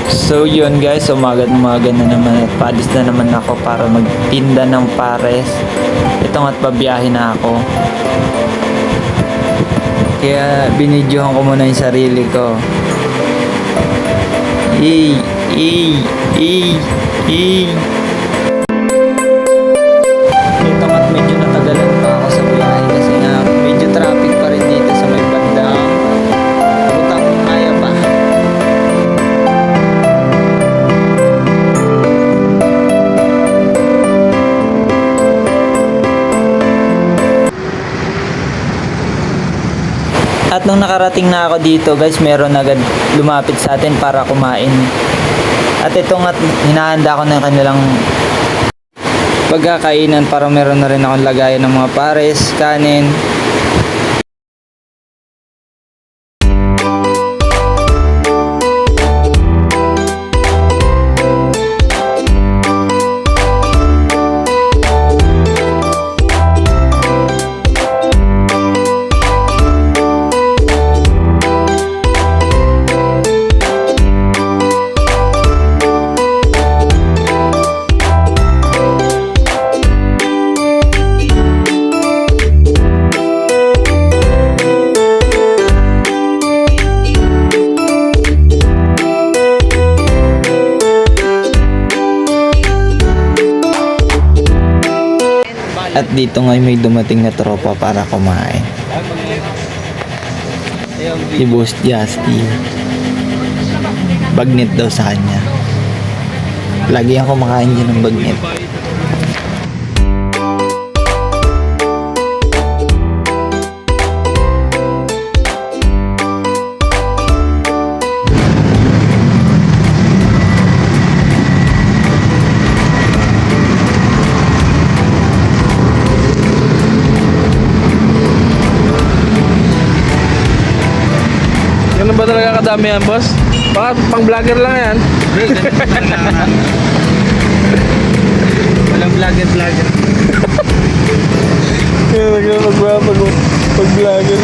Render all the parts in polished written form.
So yun guys, umaga na naman at paalis na naman ako para magtinda ng pares. Ito nga't babiyahe na ako. Kaya binidyohan ko muna yung sarili ko. Ito nga't medyo natagalan pa ako sa biyahe kasi nga medyo traffic pa rin dito sa may bandang Butang Maya pa. At nung nakarating na ako dito guys, meron agad lumapit sa atin para kumain. At ito nga, hinahanda ko ng kanilang pagkakainan para meron na rin akong lagayan ng mga pares, kanin. At dito nga may dumating na tropa para kumain. Si Boss Justin. Bagnet daw sa kanya. Lagi ako kumakain dyan ng bagnet. Ganun ba talaga kadami yan, boss? Baka pang vlogger lang yan. Walang vlogger. Kaya pag vlogger.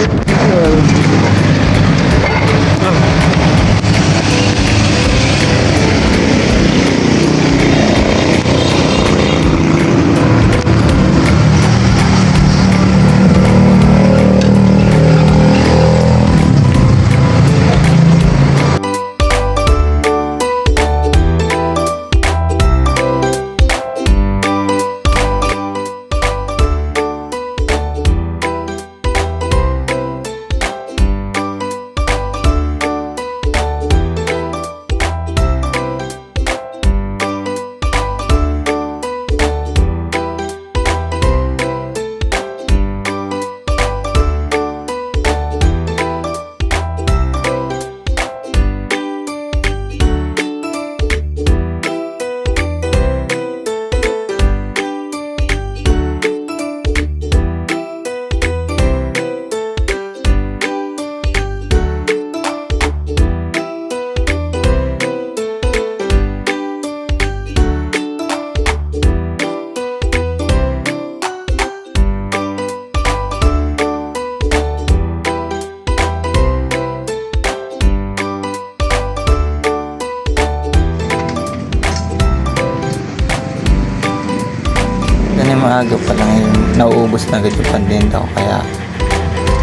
Maaga pa lang yung nauubos na agad yung pandenta ko, kaya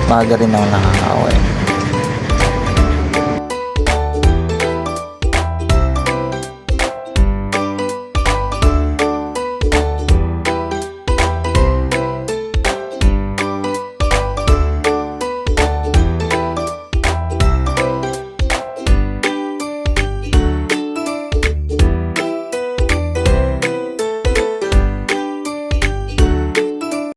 maaga rin ako nakakauwi.